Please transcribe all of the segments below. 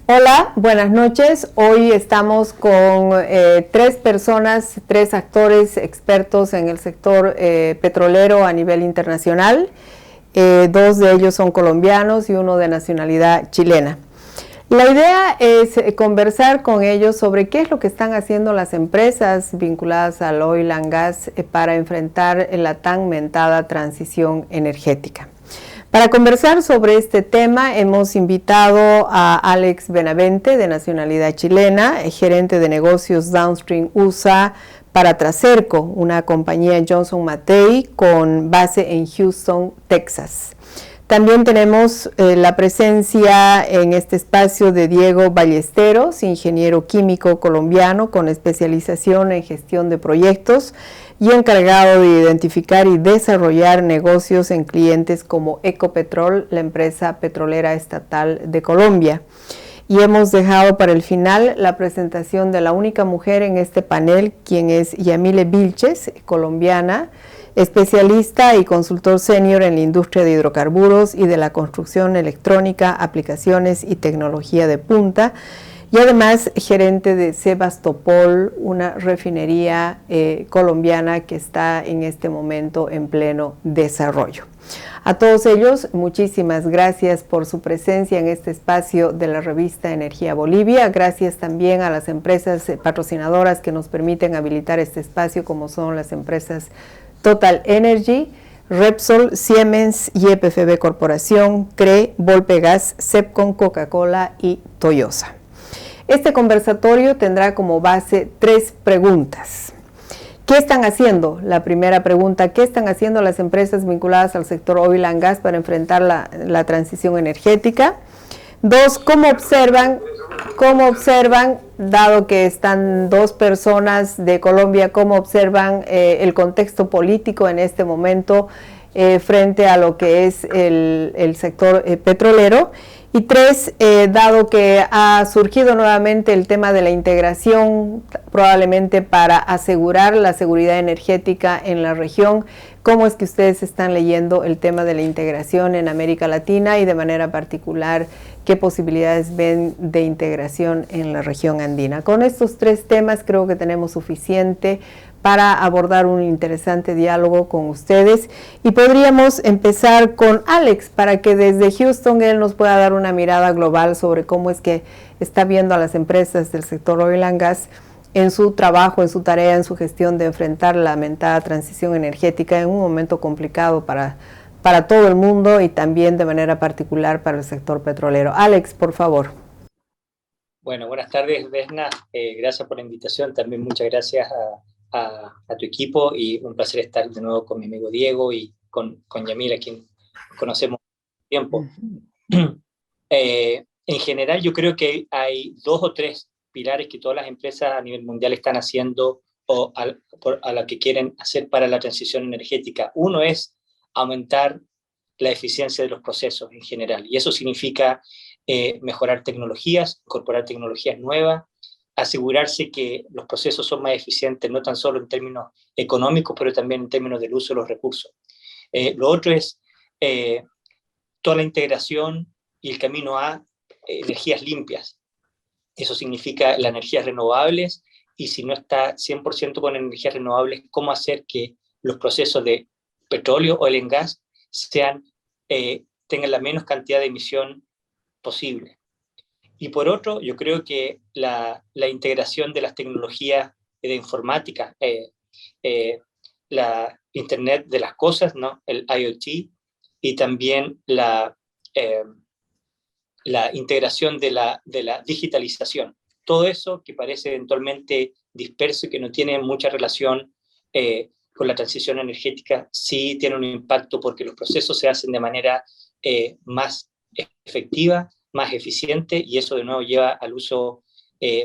Hola, buenas noches. Hoy estamos con tres personas, tres actores expertos en el sector petrolero a nivel internacional. Dos de ellos son colombianos y uno de nacionalidad chilena. La idea es conversar con ellos sobre qué es lo que están haciendo las empresas vinculadas al oil and gas para enfrentar la tan mentada transición energética. Para conversar sobre este tema hemos invitado a Alex Benavente, de nacionalidad chilena, gerente de negocios Downstream USA para Traserco, una compañía Johnson Matthey con base en Houston, Texas. También tenemos la presencia en este espacio de Diego Ballesteros, ingeniero químico colombiano con especialización en gestión de proyectos y encargado de identificar y desarrollar negocios en clientes como Ecopetrol, la empresa petrolera estatal de Colombia. Y hemos dejado para el final la presentación de la única mujer en este panel, quien es Yamile Vilches, colombiana, especialista y consultor senior en la industria de hidrocarburos y de la construcción electrónica, aplicaciones y tecnología de punta, y además gerente de Sebastopol, una refinería colombiana que está en este momento en pleno desarrollo. A todos ellos, muchísimas gracias por su presencia en este espacio de la revista Energía Bolivia. Gracias también a las empresas patrocinadoras que nos permiten habilitar este espacio, como son las empresas Total Energy, Repsol, Siemens, YPFB Corporación, CRE, Volpegas, Sepcon, Coca-Cola y Toyota. Este conversatorio tendrá como base tres preguntas. ¿Qué están haciendo? La primera pregunta, ¿qué están haciendo las empresas vinculadas al sector oil and gas para enfrentar la transición energética? Dos, ¿cómo observan, dado que están dos personas de Colombia, cómo observan el contexto político en este momento frente a lo que es el sector petrolero? Y tres, dado que ha surgido nuevamente el tema de la integración, probablemente para asegurar la seguridad energética en la región, ¿cómo es que ustedes están leyendo el tema de la integración en América Latina y de manera particular qué posibilidades ven de integración en la región andina? Con estos tres temas creo que tenemos suficiente para abordar un interesante diálogo con ustedes, y podríamos empezar con Alex para que desde Houston él nos pueda dar una mirada global sobre cómo es que está viendo a las empresas del sector oil and gas en su trabajo, en su tarea, en su gestión de enfrentar la lamentada transición energética en un momento complicado para todo el mundo y también de manera particular para el sector petrolero. Alex, por favor. Bueno, buenas tardes, Vesna. Gracias por la invitación. También muchas gracias a tu equipo, y un placer estar de nuevo con mi amigo Diego y con Yamil, a quien conocemos hace tiempo. En general, yo creo que hay dos o tres pilares que todas las empresas a nivel mundial están haciendo o a lo que quieren hacer para la transición energética. Uno es aumentar la eficiencia de los procesos en general, y eso significa mejorar tecnologías, incorporar tecnologías nuevas, asegurarse que los procesos son más eficientes, no tan solo en términos económicos, pero también en términos del uso de los recursos. Lo otro es toda la integración y el camino a energías limpias. Eso significa las energías renovables, y si no está 100% con energías renovables, cómo hacer que los procesos de petróleo, oil and gas, tengan la menos cantidad de emisión posible. Y por otro, yo creo que la integración de las tecnologías de informática, la Internet de las cosas, ¿no? El IoT, y también la integración de la digitalización. Todo eso que parece eventualmente disperso y que no tiene mucha relación con la transición energética, sí tiene un impacto, porque los procesos se hacen de manera más efectiva, más eficiente, y eso de nuevo lleva al uso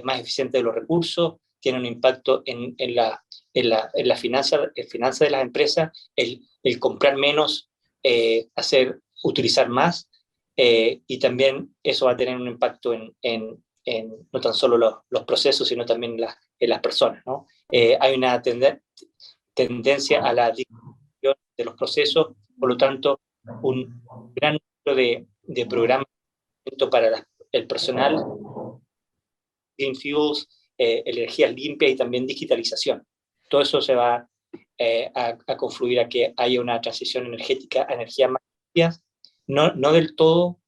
más eficiente de los recursos, tiene un impacto en la finanza de las empresas, el comprar menos, utilizar más, y también eso va a tener un impacto en no tan solo los procesos, sino también en las personas, ¿no? Hay una tendencia a la digitalización de los procesos, por lo tanto, un gran número de programas para el personal green fuels, energía limpia y también digitalización. Todo eso se va a confluir a que haya una transición energética a energías más limpias, no del todo,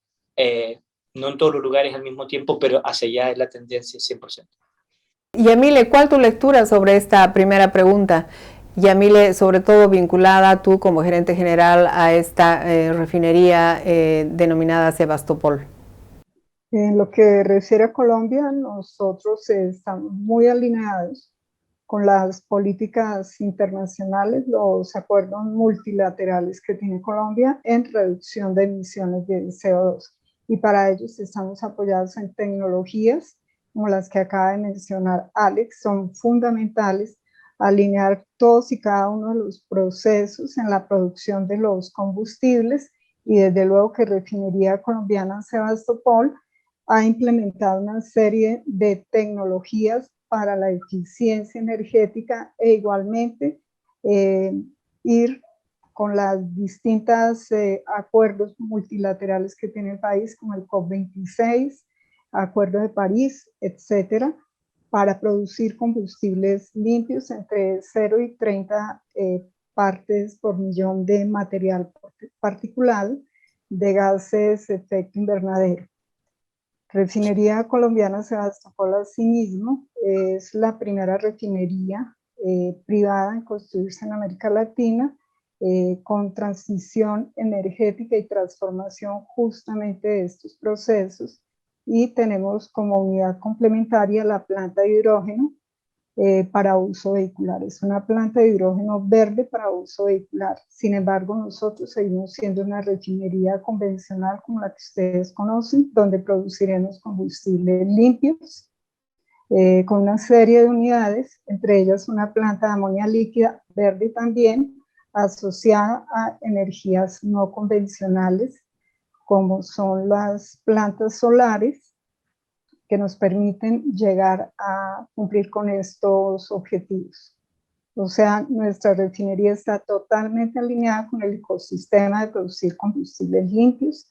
no en todos los lugares al mismo tiempo, pero hacia allá es la tendencia 100%. Yamile, ¿cuál tu lectura sobre esta primera pregunta? Yamile, sobre todo vinculada tú como gerente general a esta refinería denominada Sebastopol. En lo que refiere a Colombia, nosotros estamos muy alineados con las políticas internacionales, los acuerdos multilaterales que tiene Colombia en reducción de emisiones de CO2. Y para ellos estamos apoyados en tecnologías como las que acaba de mencionar Alex, son fundamentales alinear todos y cada uno de los procesos en la producción de los combustibles, y desde luego que Refinería Colombiana Sebastopol ha implementado una serie de tecnologías para la eficiencia energética e igualmente ir con las distintas acuerdos multilaterales que tiene el país, como el COP26, Acuerdo de París, etcétera, para producir combustibles limpios entre 0 y 30 partes por millón de material particulado de gases de efecto invernadero. Refinería Colombiana Sebastopol, asimismo, es la primera refinería privada en construirse en América Latina con transición energética y transformación justamente de estos procesos, y tenemos como unidad complementaria la planta de hidrógeno para uso vehicular. Es una planta de hidrógeno verde para uso vehicular. Sin embargo, nosotros seguimos siendo una refinería convencional como la que ustedes conocen, donde produciremos combustibles limpios con una serie de unidades, entre ellas una planta de amonía líquida verde también, asociada a energías no convencionales, como son las plantas solares, que nos permiten llegar a cumplir con estos objetivos. O sea, nuestra refinería está totalmente alineada con el ecosistema de producir combustibles limpios,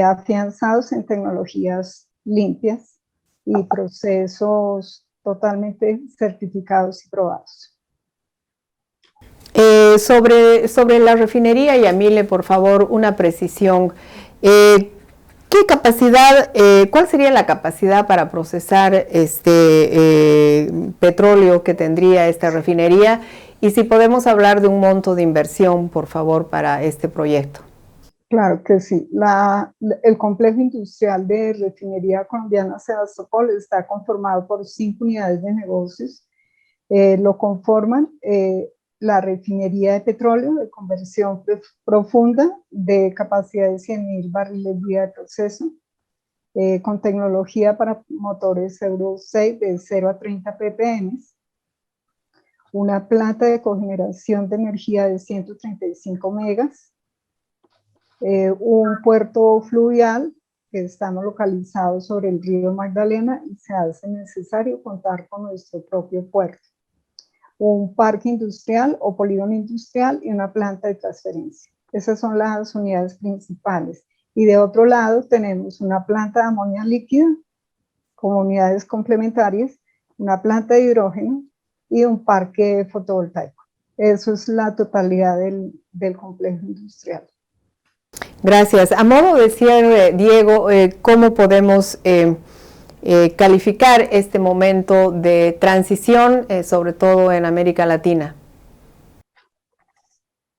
afianzados en tecnologías limpias y procesos totalmente certificados y probados. Sobre la refinería, Yamile, por favor, una precisión. ¿Qué capacidad, cuál sería la capacidad para procesar este petróleo que tendría esta refinería? Y si podemos hablar de un monto de inversión, por favor, para este proyecto. Claro que sí. El complejo industrial de Refinería Colombiana Sebastopol está conformado por 5 unidades de negocios. Lo conforman la refinería de petróleo de conversión profunda de capacidad de 100.000 barriles día de proceso, con tecnología para motores Euro 6 de 0 a 30 ppm, una planta de cogeneración de energía de 135 megas, un puerto fluvial que estamos localizados sobre el río Magdalena y se hace necesario contar con nuestro propio puerto, un parque industrial o polígono industrial y una planta de transferencia. Esas son las unidades principales. Y de otro lado tenemos una planta de amonía líquida como unidades complementarias, una planta de hidrógeno y un parque fotovoltaico. Eso es la totalidad del complejo industrial. Gracias. A modo de cierre, Diego, ¿cómo podemos calificar este momento de transición, sobre todo en América Latina?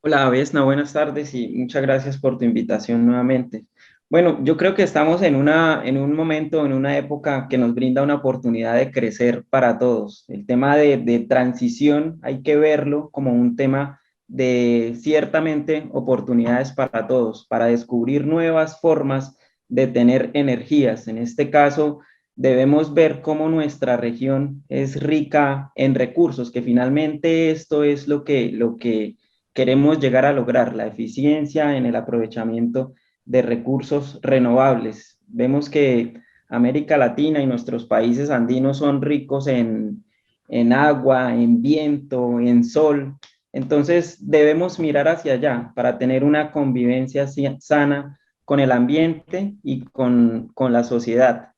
Hola, Vesna, buenas tardes y muchas gracias por tu invitación nuevamente. Bueno, yo creo que estamos en un momento, en una época que nos brinda una oportunidad de crecer para todos. El tema de transición hay que verlo como un tema de ciertamente oportunidades para todos, para descubrir nuevas formas de tener energías. En este caso, debemos ver cómo nuestra región es rica en recursos, que finalmente esto es lo que queremos llegar a lograr, la eficiencia en el aprovechamiento de recursos renovables. Vemos que América Latina y nuestros países andinos son ricos en agua, en viento, en sol. Entonces debemos mirar hacia allá para tener una convivencia sana con el ambiente y con la sociedad.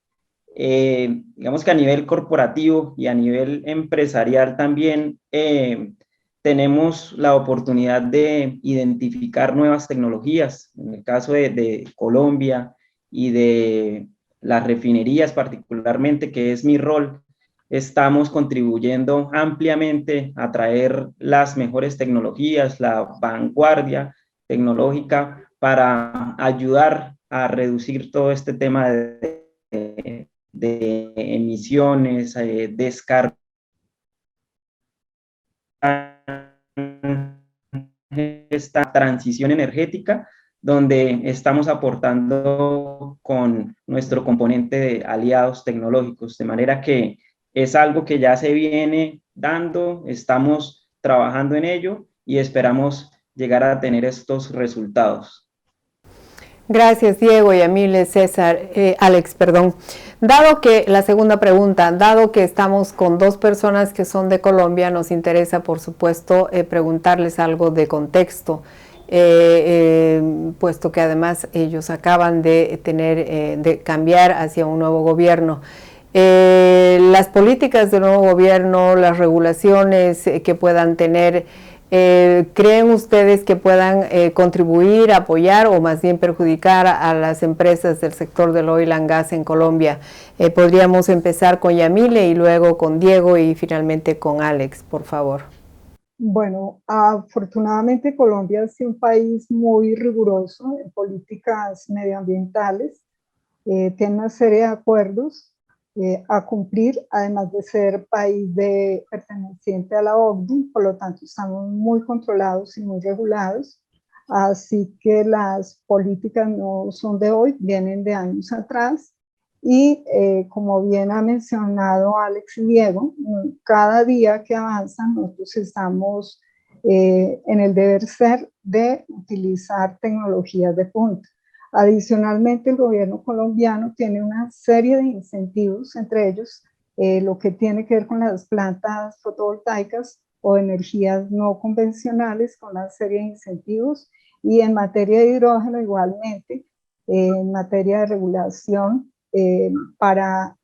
digamos que a nivel corporativo y a nivel empresarial también tenemos la oportunidad de identificar nuevas tecnologías. En el caso de Colombia y de las refinerías particularmente, que es mi rol, estamos contribuyendo ampliamente a traer las mejores tecnologías, la vanguardia tecnológica para ayudar a reducir todo este tema de emisiones, descarga, esta transición energética, donde estamos aportando con nuestro componente de aliados tecnológicos, de manera que es algo que ya se viene dando, estamos trabajando en ello y esperamos llegar a tener estos resultados. Gracias, Diego, Yamile, César, Alex, perdón. Dado que, la segunda pregunta, dado que estamos con dos personas que son de Colombia, nos interesa, por supuesto, preguntarles algo de contexto, puesto que además ellos acaban de de cambiar hacia un nuevo gobierno. Las políticas del nuevo gobierno, las regulaciones que puedan tener, ¿creen ustedes que puedan contribuir, apoyar o más bien perjudicar a las empresas del sector del oil and gas en Colombia? Podríamos empezar con Yamile y luego con Diego y finalmente con Alex, por favor. Bueno, afortunadamente Colombia es un país muy riguroso en políticas medioambientales, tiene una serie de acuerdos a cumplir, además de ser país perteneciente a la OCDE, por lo tanto estamos muy controlados y muy regulados, así que las políticas no son de hoy, vienen de años atrás, y como bien ha mencionado Alex y Diego, cada día que avanza nosotros estamos en el deber ser de utilizar tecnologías de punta. Adicionalmente, el gobierno colombiano tiene una serie de incentivos, entre ellos lo que tiene que ver con las plantas fotovoltaicas o energías no convencionales, con una serie de incentivos, y en materia de hidrógeno igualmente, en materia de regulación para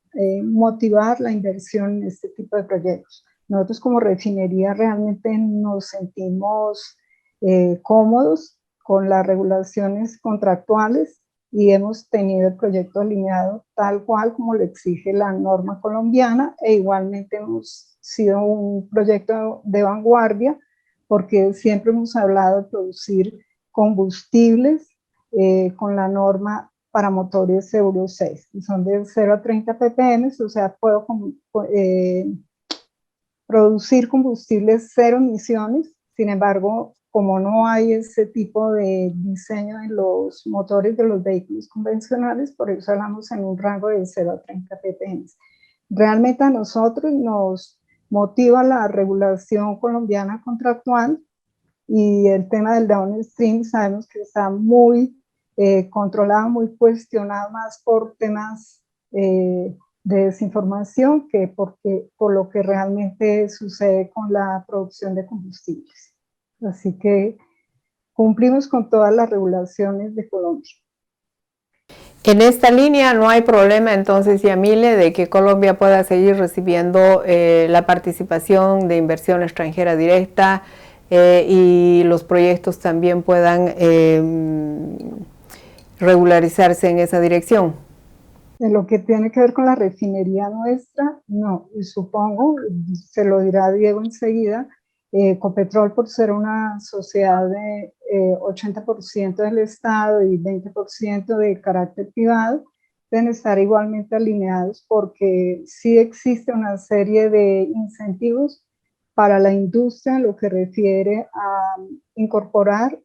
motivar la inversión en este tipo de proyectos. Nosotros como refinería realmente nos sentimos cómodos con las regulaciones contractuales y hemos tenido el proyecto alineado tal cual como lo exige la norma colombiana, e igualmente hemos sido un proyecto de vanguardia porque siempre hemos hablado de producir combustibles con la norma para motores Euro 6, que son de 0 a 30 ppm, o sea, puedo producir combustibles cero emisiones. Sin embargo, como no hay ese tipo de diseño en los motores de los vehículos convencionales, por eso hablamos en un rango de 0 a 30 ppm. Realmente a nosotros nos motiva la regulación colombiana contractual, y el tema del downstream sabemos que está muy controlado, muy cuestionado, más por temas de desinformación que por lo que realmente sucede con la producción de combustibles. Así que cumplimos con todas las regulaciones de Colombia. En esta línea no hay problema entonces, Yamile, de que Colombia pueda seguir recibiendo la participación de inversión extranjera directa y los proyectos también puedan regularizarse en esa dirección. En lo que tiene que ver con la refinería nuestra, no, y supongo, se lo dirá Diego enseguida, Copetrol, por ser una sociedad de 80% del Estado y 20% de carácter privado, deben estar igualmente alineados porque sí existe una serie de incentivos para la industria en lo que refiere a incorporar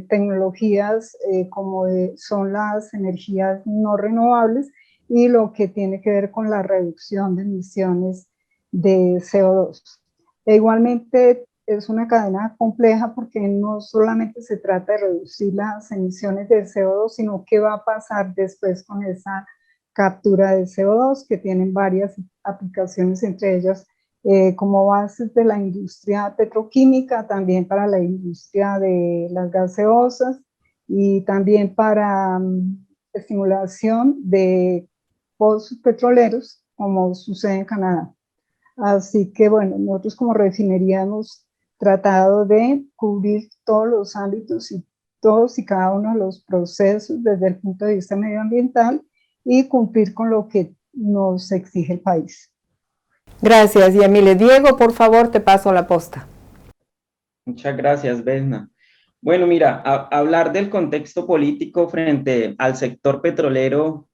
tecnologías como son las energías no renovables y lo que tiene que ver con la reducción de emisiones de CO2. E igualmente es una cadena compleja porque no solamente se trata de reducir las emisiones de CO2, sino qué va a pasar después con esa captura de CO2, que tienen varias aplicaciones, entre ellas como bases de la industria petroquímica, también para la industria de las gaseosas y también para estimulación de pozos petroleros, como sucede en Canadá. Así que, bueno, nosotros como refinería hemos tratado de cubrir todos los ámbitos y todos y cada uno de los procesos desde el punto de vista medioambiental y cumplir con lo que nos exige el país. Gracias, Yamile. Diego, por favor, te paso la posta. Muchas gracias, Vesna. Bueno, mira, hablar del contexto político frente al sector petrolero,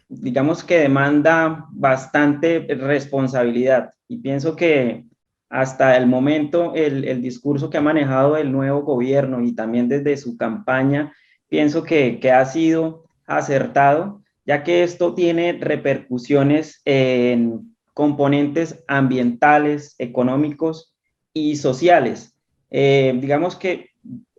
digamos que demanda bastante responsabilidad. Y pienso que hasta el momento el discurso que ha manejado el nuevo gobierno y también desde su campaña, pienso que ha sido acertado, ya que esto tiene repercusiones en componentes ambientales, económicos y sociales. Digamos que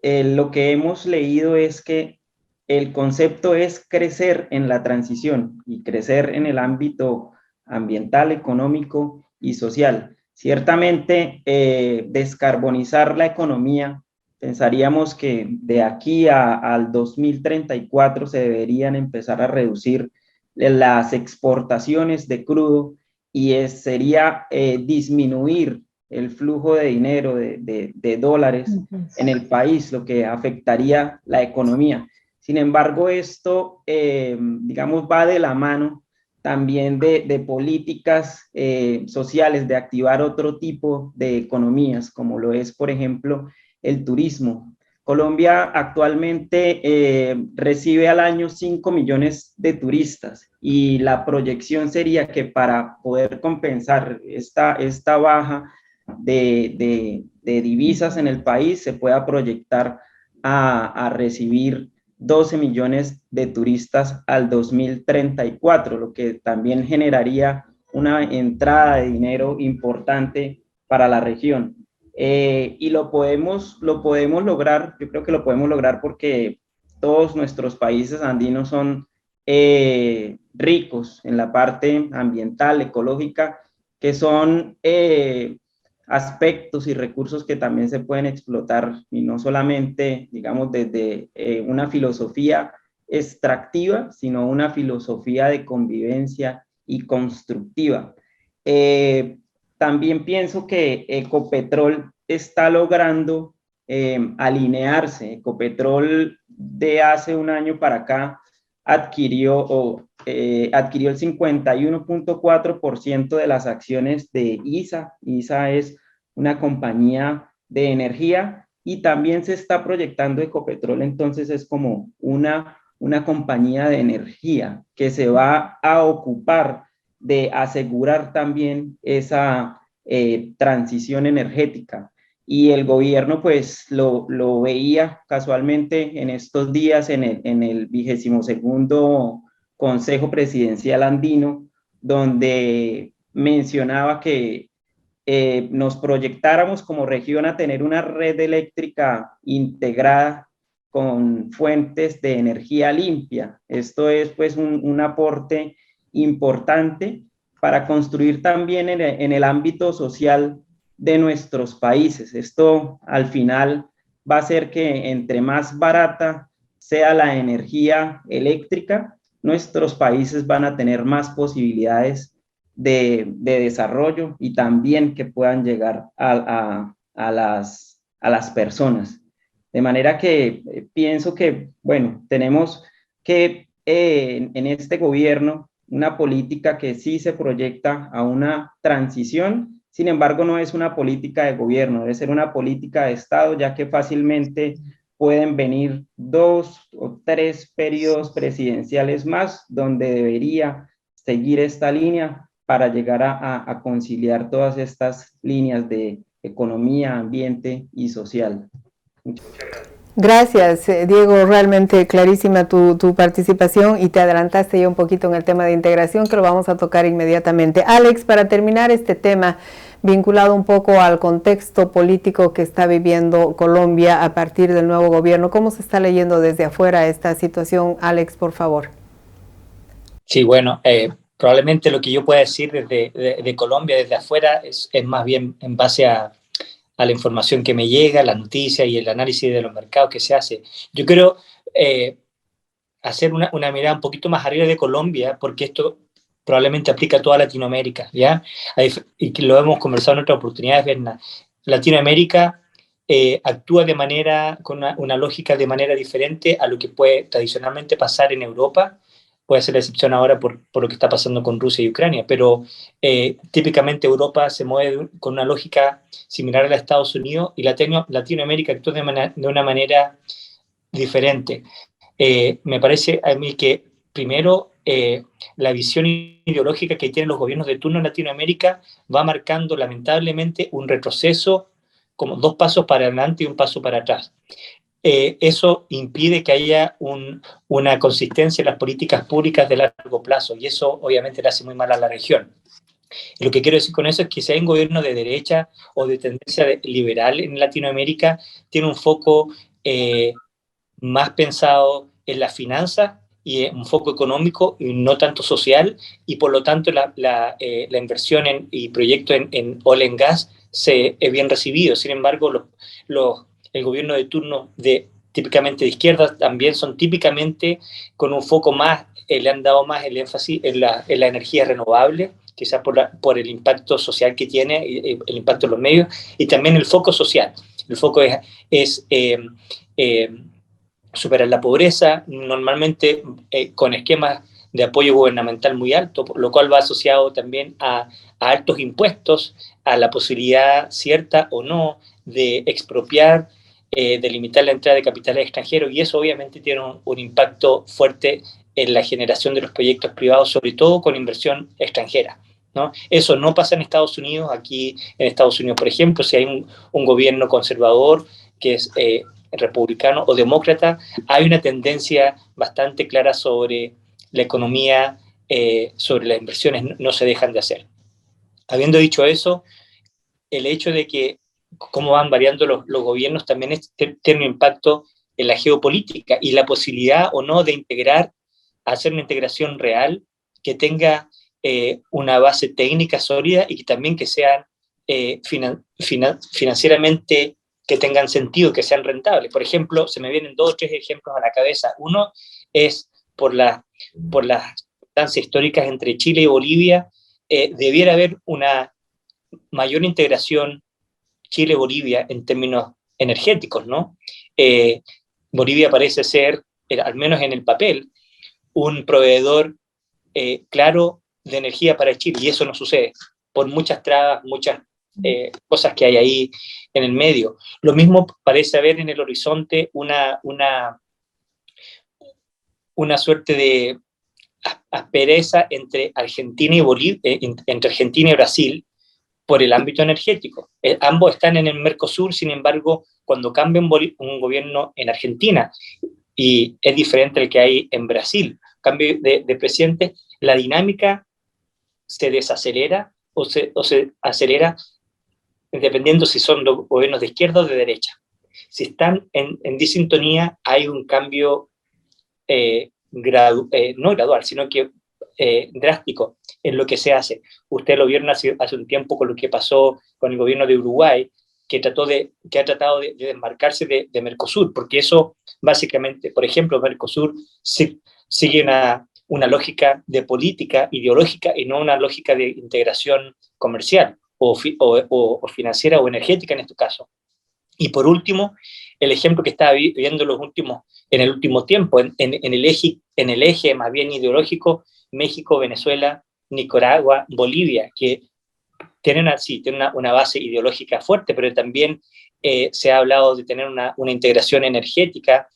lo que hemos leído es que el concepto es crecer en la transición y crecer en el ámbito ambiental, económico y social. Ciertamente, descarbonizar la economía, pensaríamos que de aquí al 2034 se deberían empezar a reducir las exportaciones de crudo y sería disminuir el flujo de dinero, de dólares en el país, lo que afectaría la economía. Sin embargo, esto, digamos, va de la mano también de políticas sociales, de activar otro tipo de economías, como lo es, por ejemplo, el turismo. Colombia actualmente recibe al año 5 millones de turistas y la proyección sería que para poder compensar esta baja de divisas en el país se pueda proyectar a recibir 12 millones de turistas al 2034, lo que también generaría una entrada de dinero importante para la región. Y lo podemos lograr, yo creo que lo podemos lograr porque todos nuestros países andinos son ricos en la parte ambiental, ecológica, que son aspectos y recursos que también se pueden explotar y no solamente, digamos, desde una filosofía extractiva, sino una filosofía de convivencia y constructiva. También pienso que Ecopetrol está logrando alinearse. Ecopetrol de hace un año para acá adquirió el 51.4% de las acciones de ISA. ISA es una compañía de energía y también se está proyectando Ecopetrol, entonces es como una compañía de energía que se va a ocupar de asegurar también esa transición energética. Y el gobierno pues lo veía casualmente en estos días en el 22º Consejo Presidencial Andino, donde mencionaba que nos proyectáramos como región a tener una red eléctrica integrada con fuentes de energía limpia. Esto es pues un aporte importante para construir también en el ámbito social de nuestros países. Esto al final va a hacer que entre más barata sea la energía eléctrica, nuestros países van a tener más posibilidades de desarrollo y también que puedan llegar a las personas. De manera que pienso que, bueno, tenemos que en este gobierno una política que sí se proyecta a una transición. Sin embargo, no es una política de gobierno, debe ser una política de Estado, ya que fácilmente pueden venir 2 o 3 periodos presidenciales más, donde debería seguir esta línea para llegar a conciliar todas estas líneas de economía, ambiente y social. Muchas gracias. Gracias, Diego, realmente clarísima tu participación y te adelantaste ya un poquito en el tema de integración que lo vamos a tocar inmediatamente. Alex, para terminar este tema vinculado un poco al contexto político que está viviendo Colombia a partir del nuevo gobierno, ¿cómo se está leyendo desde afuera esta situación? Alex, por favor. Sí, bueno, probablemente lo que yo pueda decir de Colombia desde afuera es más bien en base a la información que me llega, las noticias y el análisis de los mercados que se hace. Yo creo, hacer una mirada un poquito más arriba de Colombia, porque esto probablemente aplica a toda Latinoamérica, ¿ya? Y que lo hemos conversado en otras oportunidades, Berna. Latinoamérica actúa con una lógica de manera diferente a lo que puede tradicionalmente pasar en Europa. Puede ser la excepción ahora por lo que está pasando con Rusia y Ucrania, pero típicamente Europa se mueve con una lógica similar a la de Estados Unidos, y Latinoamérica actúa de una manera diferente. Me parece a mí que primero la visión ideológica que tienen los gobiernos de turno en Latinoamérica va marcando lamentablemente un retroceso, como 2 pasos para adelante y 1 paso para atrás. Eso impide que haya una consistencia en las políticas públicas de largo plazo, y eso obviamente le hace muy mal a la región. Y lo que quiero decir con eso es que si hay un gobierno de derecha o de tendencia liberal en Latinoamérica, tiene un foco más pensado en las finanzas y un foco económico y no tanto social, y por lo tanto la inversión y proyectos en oil and gas es bien recibido. Sin embargo, el gobierno de turno típicamente de izquierda también son típicamente con un foco más, le han dado más el énfasis en la energía renovable, quizás por el impacto social que tiene, el impacto en los medios, y también el foco social. El foco es superar la pobreza, normalmente con esquemas de apoyo gubernamental muy alto, lo cual va asociado también a altos impuestos, a la posibilidad cierta o no de expropiar, de limitar la entrada de capitales extranjeros, y eso obviamente tiene un impacto fuerte en la generación de los proyectos privados, sobre todo con inversión extranjera, ¿no? Eso no pasa en Estados Unidos. Aquí en Estados Unidos, por ejemplo, si hay un gobierno conservador que es republicano o demócrata, hay una tendencia bastante clara sobre la economía, sobre las inversiones, no se dejan de hacer. Habiendo dicho eso, el hecho de que cómo van variando los gobiernos también tiene un impacto en la geopolítica y la posibilidad o no de hacer una integración real que tenga una base técnica sólida y que también que sean financieramente, que tengan sentido, que sean rentables. Por ejemplo, se me vienen 2 o 3 ejemplos a la cabeza. Uno es por las distancias históricas entre Chile y Bolivia, debiera haber una mayor integración Chile-Bolivia en términos energéticos, ¿no? Bolivia parece ser, al menos en el papel, un proveedor claro de energía para Chile, y eso no sucede por muchas trabas, muchas cosas que hay ahí en el medio. Lo mismo parece haber en el horizonte una suerte de aspereza entre Argentina y Bolivia, entre Argentina y Brasil, por el ámbito energético. Ambos están en el Mercosur, sin embargo, cuando cambia un gobierno en Argentina, y es diferente al que hay en Brasil, cambio de presidente, la dinámica se desacelera o se acelera dependiendo si son los gobiernos de izquierda o de derecha. Si están en disintonía, hay un cambio no gradual, sino que drástico en lo que se hace. Usted lo vieron hace un tiempo con lo que pasó con el gobierno de Uruguay, que ha tratado de desmarcarse de Mercosur, porque eso básicamente, por ejemplo, Mercosur sigue una lógica de política ideológica y no una lógica de integración comercial o financiera o energética en este caso. Y por último, el ejemplo que estaba viendo en el último tiempo, en el eje más bien ideológico, México, Venezuela, Nicaragua, Bolivia, que tienen una base ideológica fuerte, pero también se ha hablado de tener una integración energética,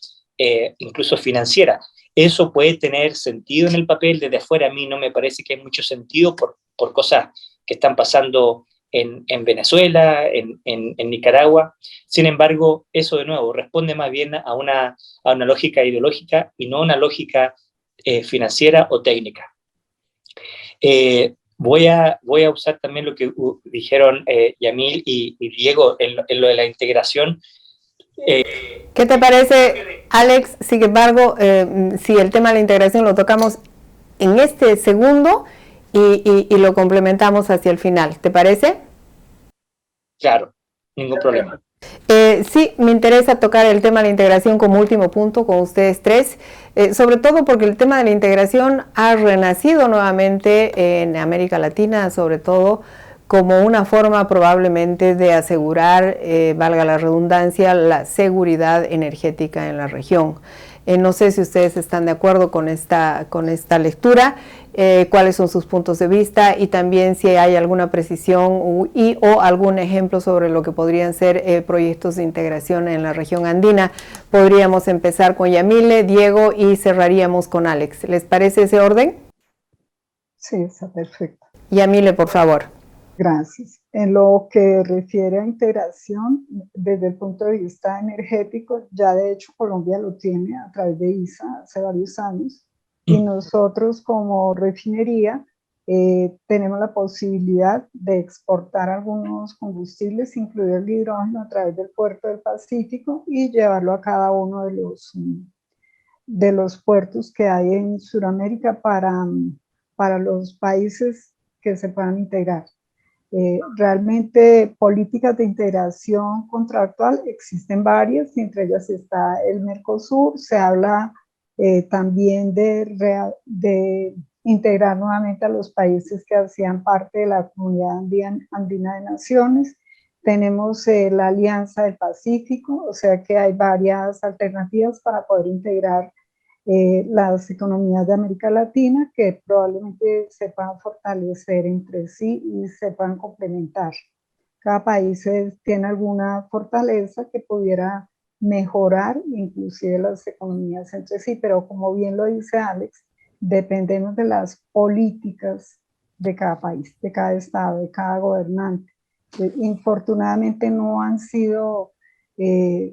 incluso financiera. Eso puede tener sentido en el papel, desde afuera a mí no me parece que hay mucho sentido por cosas que están pasando en Venezuela, en Nicaragua. Sin embargo, eso de nuevo responde más bien a una lógica ideológica y no a una lógica financiera o técnica. Voy a usar también lo que dijeron Yamil y Diego en lo de la integración. ¿Qué te parece, Alex? Sin embargo, si el tema de la integración lo tocamos en este segundo y lo complementamos hacia el final, ¿te parece? Claro, ningún problema. Sí, me interesa tocar el tema de la integración como último punto con ustedes tres, sobre todo porque el tema de la integración ha renacido nuevamente en América Latina, sobre todo como una forma probablemente de asegurar, valga la redundancia, la seguridad energética en la región. No sé si ustedes están de acuerdo con esta lectura, cuáles son sus puntos de vista y también si hay alguna precisión o algún ejemplo sobre lo que podrían ser proyectos de integración en la región andina. Podríamos empezar con Yamile, Diego y cerraríamos con Alex. ¿Les parece ese orden? Sí, está perfecto. Yamile, por favor. Gracias. En lo que refiere a integración, desde el punto de vista energético, ya de hecho Colombia lo tiene a través de ISA hace varios años, y nosotros como refinería tenemos la posibilidad de exportar algunos combustibles, incluido el hidrógeno, a través del puerto del Pacífico y llevarlo a cada uno de los puertos que hay en Sudamérica para los países que se puedan integrar. Realmente políticas de integración contractual existen varias, y entre ellas está el Mercosur. Se habla también de integrar nuevamente a los países que hacían parte de la Comunidad Andina de Naciones. Tenemos la Alianza del Pacífico, o sea que hay varias alternativas para poder integrar las economías de América Latina, que probablemente se puedan fortalecer entre sí y se puedan complementar. Cada país tiene alguna fortaleza que pudiera mejorar inclusive las economías entre sí, pero como bien lo dice Alex, dependemos de las políticas de cada país, de cada estado, de cada gobernante. Infortunadamente no han sido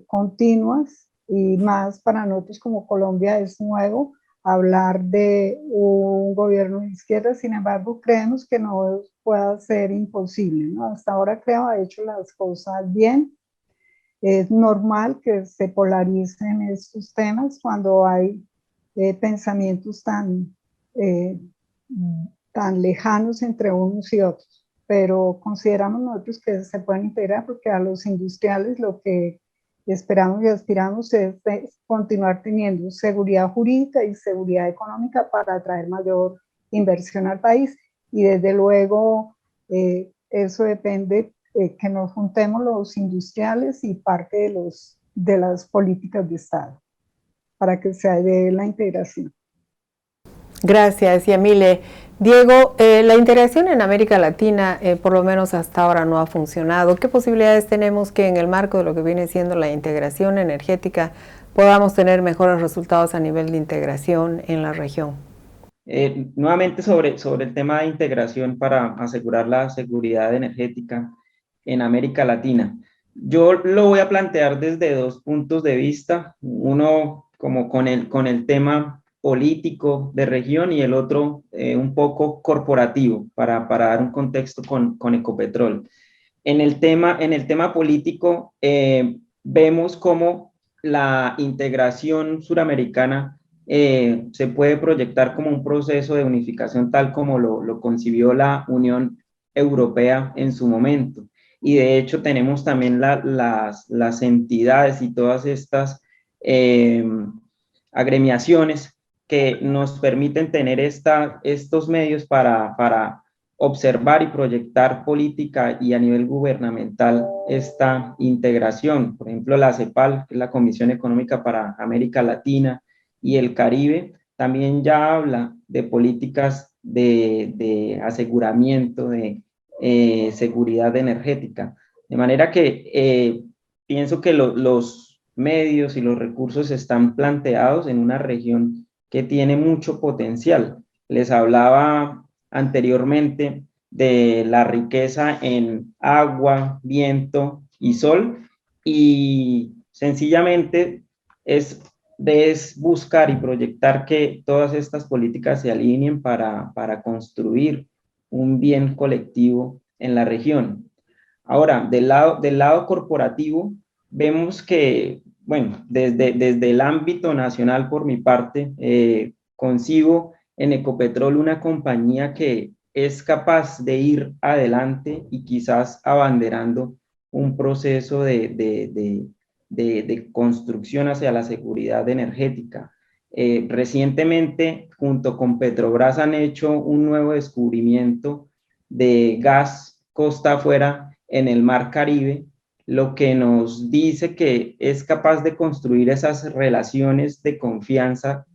continuas, y más para nosotros como Colombia es nuevo hablar de un gobierno de izquierda. Sin embargo, creemos que no pueda ser imposible, ¿no? Hasta ahora creo ha hecho las cosas bien. Es normal que se polaricen estos temas cuando hay pensamientos tan lejanos entre unos y otros, pero consideramos nosotros que se pueden integrar, porque a los industriales lo que esperamos y aspiramos es continuar teniendo seguridad jurídica y seguridad económica para atraer mayor inversión al país, y desde luego eso depende que nos juntemos los industriales y parte de las políticas de Estado para que se dé la integración. Gracias, Yamile. Diego, la integración en América Latina, por lo menos hasta ahora, no ha funcionado. ¿Qué posibilidades tenemos que en el marco de lo que viene siendo la integración energética podamos tener mejores resultados a nivel de integración en la región? Nuevamente sobre el tema de integración para asegurar la seguridad energética en América Latina. Yo lo voy a plantear desde dos puntos de vista, uno como con el tema político de región y el otro un poco corporativo para dar un contexto con Ecopetrol. En el tema político vemos cómo la integración suramericana se puede proyectar como un proceso de unificación tal como lo concibió la Unión Europea en su momento. Y de hecho tenemos también las entidades y todas estas agremiaciones que nos permiten tener estos medios para observar y proyectar política y a nivel gubernamental esta integración. Por ejemplo, la CEPAL, que es la Comisión Económica para América Latina y el Caribe, también ya habla de políticas de aseguramiento de seguridad energética. De manera que pienso que los medios y los recursos están planteados en una región que tiene mucho potencial. Les hablaba anteriormente de la riqueza en agua, viento y sol, y sencillamente es buscar y proyectar que todas estas políticas se alineen para construir un bien colectivo en la región. Ahora, del lado corporativo, vemos que, bueno, desde el ámbito nacional, por mi parte, concibo en Ecopetrol una compañía que es capaz de ir adelante y quizás abanderando un proceso de construcción hacia la seguridad energética. Recientemente, junto con Petrobras, han hecho un nuevo descubrimiento de gas costa afuera en el Mar Caribe, lo que nos dice que es capaz de construir esas relaciones de confianza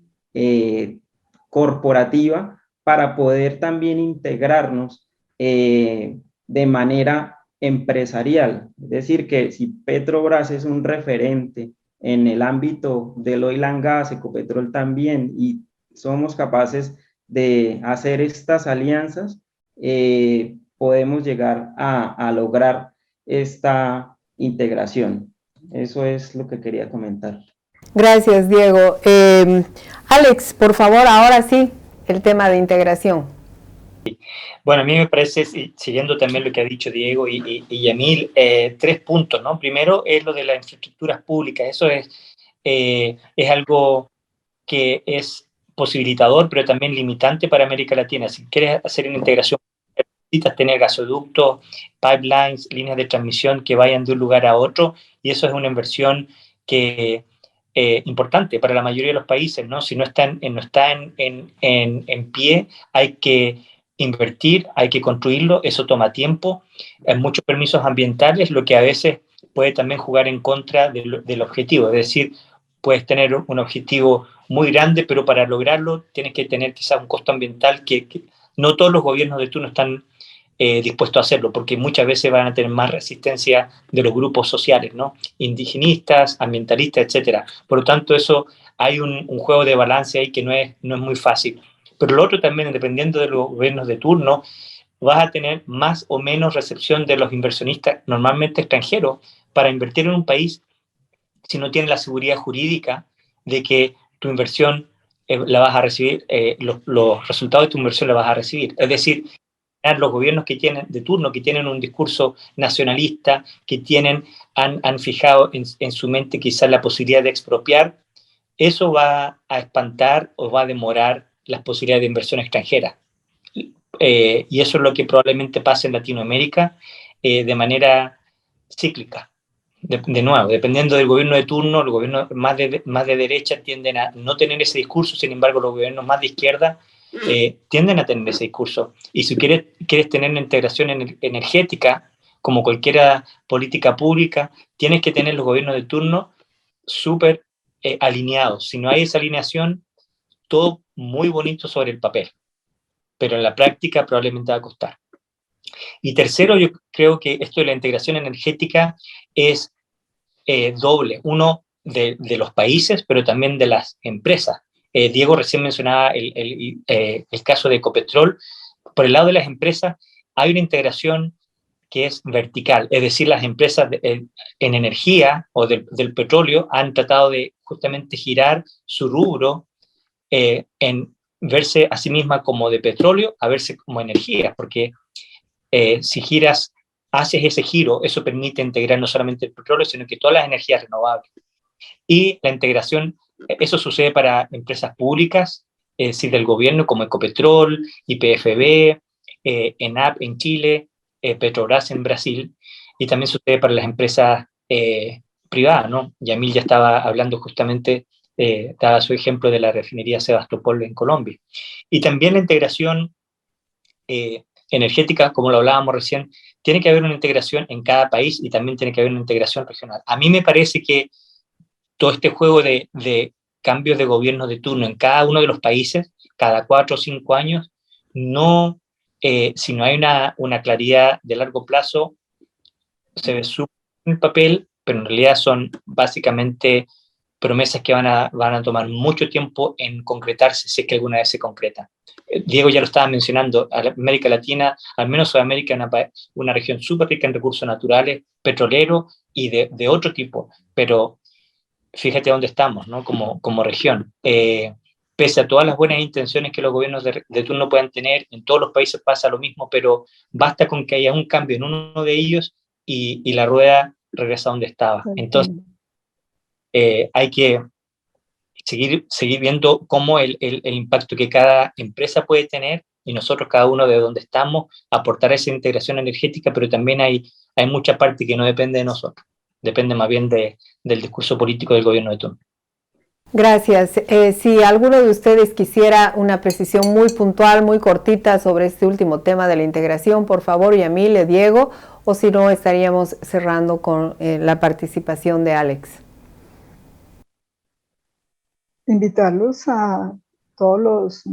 corporativa para poder también integrarnos de manera empresarial. Es decir, que si Petrobras es un referente en el ámbito del oil and gas, Ecopetrol también, y somos capaces de hacer estas alianzas, podemos llegar a lograr esta integración. Eso es lo que quería comentar. Gracias, Diego. Alex, por favor, ahora sí, el tema de integración. Bueno, a mí me parece, siguiendo también lo que ha dicho Diego y Yamil, 3 puntos, ¿no? Primero es lo de las infraestructuras públicas. Eso es algo que es posibilitador, pero también limitante para América Latina. Si quieres hacer una integración, necesitas tener gasoductos, pipelines, líneas de transmisión que vayan de un lugar a otro, y eso es una inversión que importante para la mayoría de los países, ¿no? Si no está en pie, hay que invertir, hay que construirlo, eso toma tiempo, hay muchos permisos ambientales, lo que a veces puede también jugar en contra del objetivo, es decir, puedes tener un objetivo muy grande, pero para lograrlo tienes que tener quizás un costo ambiental que no todos los gobiernos de turno están dispuestos a hacerlo, porque muchas veces van a tener más resistencia de los grupos sociales, ¿no? Indigenistas, ambientalistas, etcétera. Por lo tanto, eso hay un juego de balance ahí que no es muy fácil. Pero lo otro también, dependiendo de los gobiernos de turno, vas a tener más o menos recepción de los inversionistas, normalmente extranjeros, para invertir en un país si no tienes la seguridad jurídica de que tu inversión la vas a recibir, los resultados de tu inversión la vas a recibir. Es decir, los gobiernos que tienen de turno, que tienen un discurso nacionalista, que han fijado en su mente quizás la posibilidad de expropiar, eso va a espantar o va a demorar las posibilidades de inversión extranjera. Y eso es lo que probablemente pase en Latinoamérica de manera cíclica. De nuevo, dependiendo del gobierno de turno, los gobiernos más de derecha tienden a no tener ese discurso, sin embargo, los gobiernos más de izquierda tienden a tener ese discurso. Y si quieres tener una integración energética, como cualquier política pública, tienes que tener los gobiernos de turno súper alineados. Si no hay esa alineación, todo muy bonito sobre el papel, pero en la práctica probablemente va a costar. Y tercero, yo creo que esto de la integración energética es doble. Uno, de los países, pero también de las empresas. Diego recién mencionaba el caso de Ecopetrol. Por el lado de las empresas, hay una integración que es vertical, es decir, las empresas en energía o del petróleo han tratado de justamente girar su rubro en verse a sí misma como de petróleo a verse como energía, porque si haces ese giro, eso permite integrar no solamente el petróleo, sino que todas las energías renovables. Y la integración, eso sucede para empresas públicas, es decir, del gobierno, como Ecopetrol, YPFB, ENAP en Chile, Petrobras en Brasil, y también sucede para las empresas privadas, ¿no? Yamil ya estaba hablando justamente, daba su ejemplo de la refinería Sebastopol en Colombia. Y también la integración energética, como lo hablábamos recién, tiene que haber una integración en cada país y también tiene que haber una integración regional. A mí me parece que todo este juego de cambios de gobierno de turno en cada uno de los países, cada 4 o 5 años, si no hay una claridad de largo plazo, se ve súper en el papel, pero en realidad son básicamente promesas que van a tomar mucho tiempo en concretarse, si es que alguna vez se concreta. Diego ya lo estaba mencionando, América Latina, al menos Sudamérica, es una región súper rica en recursos naturales, petroleros y de otro tipo, pero fíjate dónde estamos, ¿no? Como región. Pese a todas las buenas intenciones que los gobiernos de turno puedan tener, en todos los países pasa lo mismo, pero basta con que haya un cambio en uno de ellos y la rueda regresa a donde estaba. Entonces, hay que seguir viendo cómo el impacto que cada empresa puede tener y nosotros, cada uno de donde estamos, aportar esa integración energética, pero también hay hay mucha parte que no depende de nosotros, depende más bien del discurso político del gobierno de turno. Gracias. Si alguno de ustedes quisiera una precisión muy puntual, muy cortita sobre este último tema de la integración, por favor, Yamil, Diego, o si no, estaríamos cerrando con la participación de Alex. Invitarlos a todos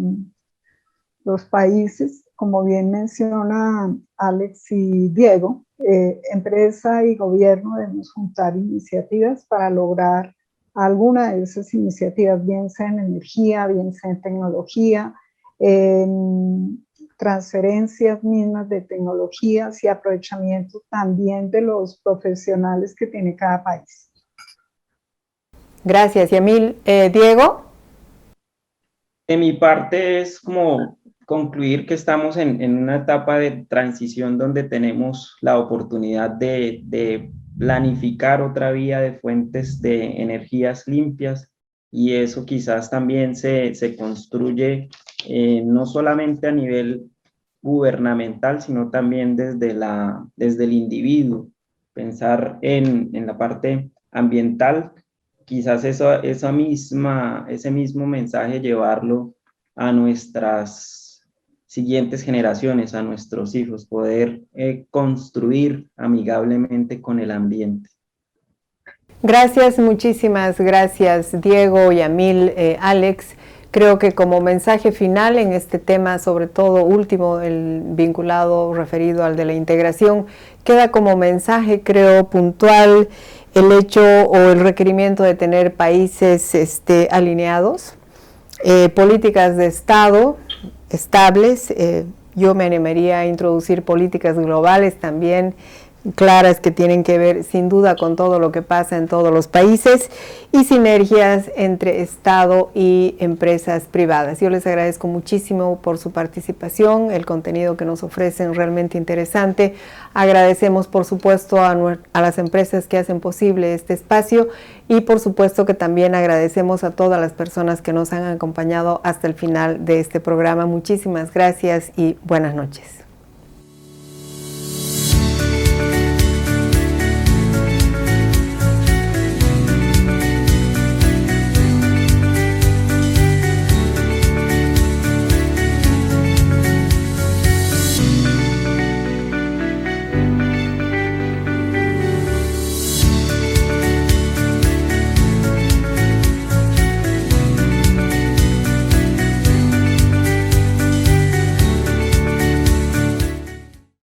los países, como bien menciona Alex y Diego, empresa y gobierno debemos juntar iniciativas para lograr alguna de esas iniciativas, bien sea en energía, bien sea en tecnología, en transferencias mismas de tecnologías y aprovechamiento también de los profesionales que tiene cada país. Gracias, Yamil. Diego. De mi parte es como concluir que estamos en una etapa de transición donde tenemos la oportunidad de planificar otra vía de fuentes de energías limpias, y eso quizás también se construye no solamente a nivel gubernamental, sino también desde el individuo. Pensar en la parte ambiental, quizás ese mismo mensaje llevarlo a nuestras siguientes generaciones, a nuestros hijos, poder construir amigablemente con el ambiente. Gracias, muchísimas gracias, Diego, Yamil, Alex. Creo que como mensaje final en este tema, sobre todo último, el vinculado, referido al de la integración, queda como mensaje, creo, puntual el hecho o el requerimiento de tener países alineados, políticas de Estado estables. Yo me animaría a introducir políticas globales también, claras, que tienen que ver sin duda con todo lo que pasa en todos los países, y sinergias entre Estado y empresas privadas. Yo les agradezco muchísimo por su participación, el contenido que nos ofrecen realmente interesante. Agradecemos por supuesto a las empresas que hacen posible este espacio, y por supuesto que también agradecemos a todas las personas que nos han acompañado hasta el final de este programa. Muchísimas gracias y buenas noches.